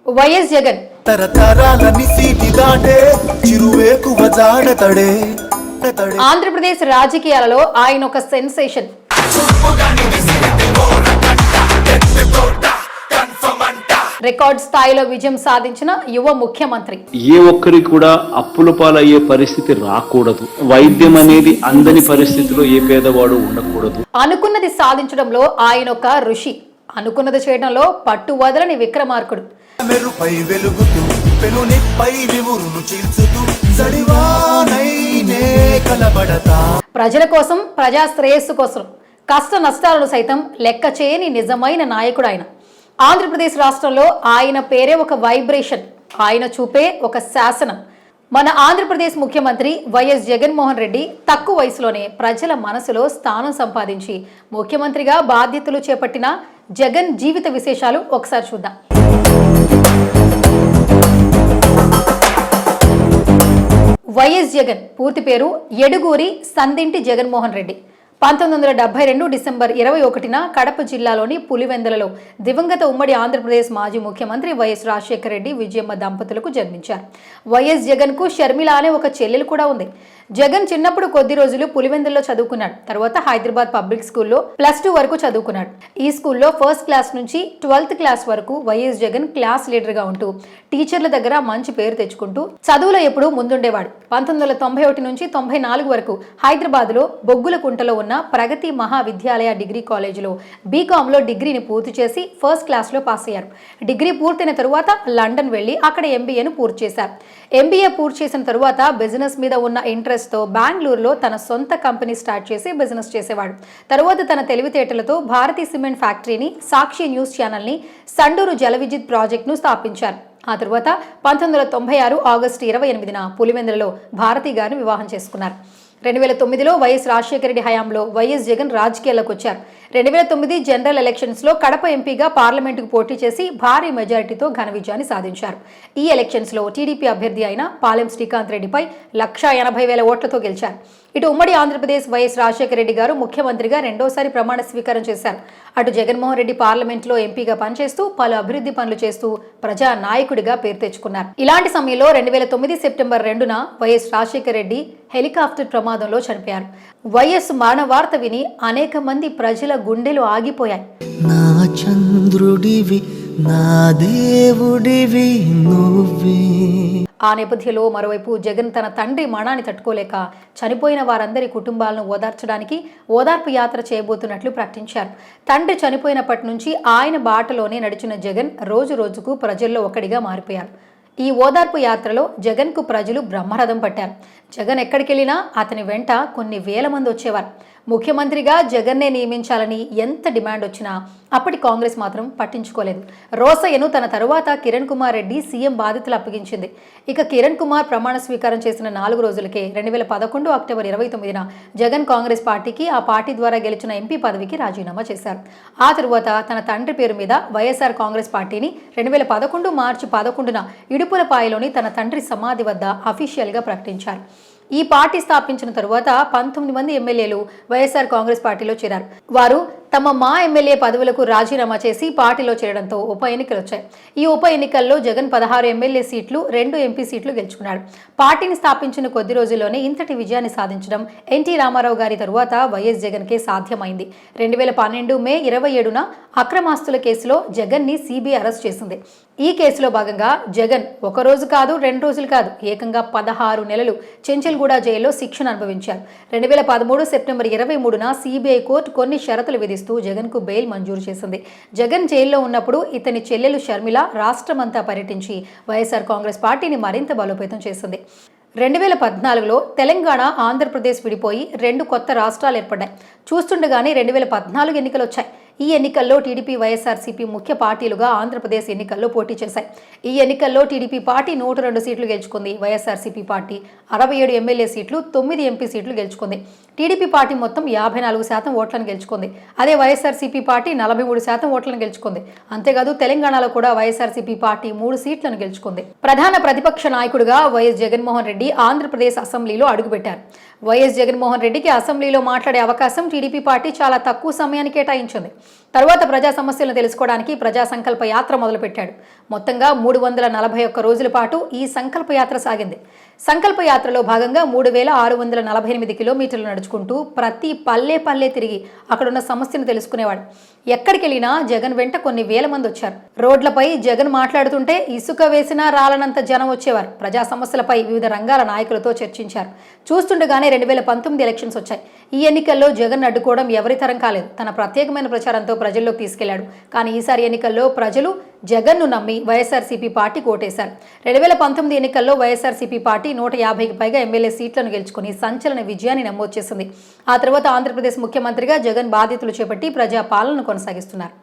YS Jagan Andhra Pradesh రాజకీయాలలో ఆయన ఒక సెన్సేషన్. రికార్డ్ స్థాయిలో విజయం సాధించిన యువ ముఖ్యమంత్రి. ఏ ఒక్కరికి కూడా అప్పుల పాలయ్యే పరిస్థితి రాకూడదు. వైద్యం అనేది అందని పరిస్థితిలో ఏ పేదవాడు ఉండకూడదు. అనుకున్నది సాధించడంలో ఆయన ఒక ఋషి, అనుకున్నది చేయడంలో పట్టు వదలని విక్రమార్కుడు. ప్రజల కోసం, ప్రజా శ్రేయస్సు కోసం కష్ట నష్టాలను సైతం లెక్క చేయని నిజమైన నాయకుడు ఆయన. ఆంధ్రప్రదేశ్ రాష్ట్రంలో ఆయన పేరే ఒక వైబ్రేషన్, ఆయన చూపే ఒక శాసనం. మన ఆంధ్రప్రదేశ్ ముఖ్యమంత్రి వైఎస్ జగన్మోహన్ రెడ్డి తక్కువ వయసులోనే ప్రజల మనసులో స్థానం సంపాదించి ముఖ్యమంత్రిగా బాధ్యతలు చేపట్టిన జగన్ జీవిత విశేషాలు ఒకసారి చూద్దాం. వైఎస్ జగన్ పూర్తి పేరు ఎడుగూరి సందింటి జగన్మోహన్ రెడ్డి. 1972 డిసెంబర్ 21న కడప జిల్లాలోని పులివెందులలో దివంగత ఉమ్మడి ఆంధ్రప్రదేశ్ మాజీ ముఖ్యమంత్రి వైఎస్ రాజశేఖర రెడ్డి విజయమ్మ దంపతులకు జన్మించారు. వైఎస్ జగన్ కు షర్మిల అనే ఒక చెల్లెలు కూడా ఉంది. జగన్ చిన్నప్పుడు కొద్ది రోజులు పులివెందుల్లో చదువుకున్నాడు. తర్వాత హైదరాబాద్ పబ్లిక్ స్కూల్లో +2 వరకు చదువుకున్నాడు. ఈ స్కూల్లో 1st క్లాస్ నుంచి 12th క్లాస్ వరకు వైఎస్ జగన్ క్లాస్ లీడర్ గా ఉంటూ టీచర్ల దగ్గర మంచి పేరు తెచ్చుకుంటూ చదువులో ఎప్పుడూ ముందుండేవాడు. 1991 నుంచి 94 వరకు హైదరాబాద్ లో బొగ్గులకుంటలో ఉన్న ప్రగతి మహావిద్యాలయ డిగ్రీ కాలేజీలో బీకాంలో డిగ్రీని పూర్తి చేసి 1st క్లాస్లో పాస్ అయ్యారు. డిగ్రీ పూర్తయిన తరువాత లండన్ వెళ్లి అక్కడ ఎంబీఏను పూర్తి చేశారు. ఎంబీఏ పూర్తి చేసిన తరువాత బిజినెస్ మీద ఉన్న ఇంట్రెస్ట్తో బెంగళూరులో తన సొంత కంపెనీ స్టార్ట్ చేసి బిజినెస్ చేసేవాడు. తరువాత తన తెలివితేటలతో భారతీ సిమెంట్ ఫ్యాక్టరీని, సాక్షి న్యూస్ ఛానల్ని, సండూరు జల విద్యుత్ ప్రాజెక్టును స్థాపించారు. ఆ తరువాత 1996 ఆగస్టు 28న పులివెందులలో భారతి గారిని వివాహం చేసుకున్నారు. 2009లో వైఎస్ రాజశేఖర రెడ్డి హయాంలో వైఎస్ జగన్ రాజకీయాల్లోకి వచ్చారు. 2009 జనరల్ ఎలక్షన్స్ లో కడప ఎంపీగా పార్లమెంటుకు పోటీ చేసి భారీ మెజారిటీతో ఘన విజయాన్ని సాధించారు. ఈ ఎలక్షన్స్ లో టీడీపీ అభ్యర్థి అయిన పాలెం శ్రీకాంత్ రెడ్డిపై 1,80,000 ఓట్లతో గెలిచారు. ఇటు ఉమ్మడి ఆంధ్రప్రదేశ్ వైఎస్ రాజశేఖర రెడ్డి గారు ముఖ్యమంత్రిగా రెండోసారి ప్రమాణ స్వీకారం చేశారు. అటు జగన్మోహన్ రెడ్డి పార్లమెంట్లో ఎంపీగా పనిచేస్తూ పలు అభివృద్ధి పనులు చేస్తూ ప్రజా నాయకుడిగా పేరు తెచ్చుకున్నారు. ఇలాంటి సమయంలో 2009 సెప్టెంబర్ 2న వైఎస్ రాజశేఖర రెడ్డి హెలికాప్టర్ ప్రమాదంలో చనిపోయారు. వైఎస్ మరణ వార్త విని అనేక మంది ప్రజల గుండెలు ఆగిపోయాయి. నా చంద్రుడివి, నా దేవుడివి నువ్వే. ఆ నేపథ్యంలో మరోవైపు జగన్ తన తండ్రి మరణాన్ని తట్టుకోలేక చనిపోయిన వారందరి కుటుంబాలను ఓదార్చడానికి ఓదార్పు యాత్ర చేయబోతున్నట్లు ప్రకటించారు. తండ్రి చనిపోయినప్పటి నుంచి ఆయన బాటలోనే నడిచిన జగన్ రోజు రోజుకు ప్రజల్లో ఒకడిగా మారిపోయారు. ఈ ఓదార్పు యాత్రలో జగన్ కు ప్రజలు బ్రహ్మరథం పట్టారు. జగన్ ఎక్కడికెళ్ళినా అతని వెంట కొన్ని వేల మంది వచ్చేవారు. ముఖ్యమంత్రిగా జగన్నే నియమించాలని ఎంత డిమాండ్ వచ్చినా అప్పటి కాంగ్రెస్ మాత్రం పట్టించుకోలేదు. రోసయ్యను తన తరువాత కిరణ్ కుమార్ రెడ్డి సీఎం బాధ్యతలు అప్పగించింది. ఇక కిరణ్ కుమార్ ప్రమాణ స్వీకారం చేసిన 4 రోజులకే 2011 అక్టోబర్ 29న జగన్ కాంగ్రెస్ పార్టీకి, ఆ పార్టీ ద్వారా గెలిచిన ఎంపీ పదవికి రాజీనామా చేశారు. ఆ తరువాత తన తండ్రి పేరు మీద వైఎస్ఆర్ కాంగ్రెస్ పార్టీని 2011 మార్చి 11న ఇడుపులపాయలోని తన తండ్రి సమాధి వద్ద అఫీషియల్గా ప్రకటించారు. ఈ పార్టీ స్థాపించిన తరువాత 19 మంది ఎమ్మెల్యేలు వైఎస్ఆర్ కాంగ్రెస్ పార్టీలో చేరారు. వారు తమ ఎమ్మెల్యే పదవులకు రాజీనామా చేసి పార్టీలో చేరడంతో ఉప ఎన్నికలు వచ్చాయి. ఈ ఉప ఎన్నికల్లో జగన్ 16 ఎమ్మెల్యే సీట్లు, 2 ఎంపీ సీట్లు గెలుచుకున్నాడు. పార్టీని స్థాపించిన కొద్ది రోజుల్లోనే ఇంతటి విజయాన్ని సాధించడం ఎన్టీ రామారావు గారి తరువాత వైఎస్ జగన్కే సాధ్యమైంది. 2012 మే 27న అక్రమాస్తుల కేసులో జగన్ ని సిబిఐ అరెస్ట్ చేసింది. ఈ కేసులో భాగంగా జగన్ 1 రోజు కాదు, 2 రోజులు కాదు, ఏకంగా 16 నెలలు చెంచల్గూడ జైల్లో శిక్షను అనుభవించారు. 2013 సెప్టెంబర్ 23న సిబిఐ కోర్టు కొన్ని షరతులు విధిస్తూ జగన్ కు బెయిల్ మంజూరు చేసింది. జగన్ జైల్లో ఉన్నప్పుడు ఇతని చెల్లెలు షర్మిల రాష్ట్రమంతా పర్యటించి వైఎస్ఆర్ కాంగ్రెస్ పార్టీని మరింత బలోపేతం చేసింది. 2014లో తెలంగాణ, ఆంధ్రప్రదేశ్ విడిపోయి 2 కొత్త రాష్ట్రాలు ఏర్పడ్డాయి. చూస్తుండగానే 2014 ఎన్నికలు వచ్చాయి. ఈ ఎన్నికల్లో టీడీపీ, వైఎస్ఆర్సీపీ ముఖ్య పార్టీలుగా ఆంధ్రప్రదేశ్ ఎన్నికల్లో పోటీ చేశాయి. ఈ ఎన్నికల్లో టీడీపీ పార్టీ 102 సీట్లు గెలుచుకుంది. వైఎస్ఆర్సీపీ పార్టీ 67 ఎమ్మెల్యే సీట్లు, 9 ఎంపీ సీట్లు గెలుచుకుంది. టీడీపీ పార్టీ మొత్తం 54% ఓట్లను గెలుచుకుంది. అదే వైఎస్ఆర్సీపీ పార్టీ 43% ఓట్లను గెలుచుకుంది. అంతేకాదు తెలంగాణలో కూడా వైఎస్ఆర్సీపీ పార్టీ 3 సీట్లను గెలుచుకుంది. ప్రధాన ప్రతిపక్ష నాయకుడిగా వైఎస్ జగన్మోహన్ రెడ్డి ఆంధ్రప్రదేశ్ అసెంబ్లీలో అడుగుపెట్టారు. వైఎస్ జగన్మోహన్ రెడ్డికి అసెంబ్లీలో మాట్లాడే అవకాశం టీడీపీ పార్టీ చాలా తక్కువ సమయాన్ని కేటాయించింది. తరువాత ప్రజా సమస్యలను తెలుసుకోవడానికి ప్రజా సంకల్ప యాత్ర మొదలుపెట్టాడు. మొత్తంగా 341 రోజుల పాటు ఈ సంకల్ప యాత్ర సాగింది. సంకల్ప యాత్రలో భాగంగా 3648 కిలోమీటర్లు నడుచుకుంటూ ప్రతి పల్లె తిరిగి అక్కడున్న సమస్యను తెలుసుకునేవాడు. ఎక్కడికి వెళ్ళినా జగన్ వెంట కొన్ని వేల మంది వచ్చారు. రోడ్లపై జగన్ మాట్లాడుతుంటే ఇసుక వేసినా రాలనంత జనం వచ్చేవారు. ప్రజా సమస్యలపై వివిధ రంగాల నాయకులతో చర్చించారు. చూస్తుండగానే 2019 ఎలక్షన్స్ వచ్చాయి. ఈ ఎన్నికల్లో జగన్ అడ్డుకోవడం ఎవరి తరం కాలేదు. తన ప్రత్యేకమైన ప్రచారంతో ప్రజల్లోకి తీసుకెళ్లాడు. కానీ ఈసారి ఎన్నికల్లో ప్రజలు జగన్ను నమ్మి వైఎస్ఆర్సీపీ పార్టీ ఓటేశారు. 2019 ఎన్నికల్లో వైఎస్ఆర్సీపీ పార్టీ 150కి పైగా ఎమ్మెల్యే సీట్లను గెలుచుకుని సంచలన విజయాన్ని నమోదు చేసింది. ఆ తర్వాత ఆంధ్రప్రదేశ్ ముఖ్యమంత్రిగా జగన్ బాధ్యతలు చేపట్టి ప్రజా పాలనను కొనసాగిస్తున్నారు.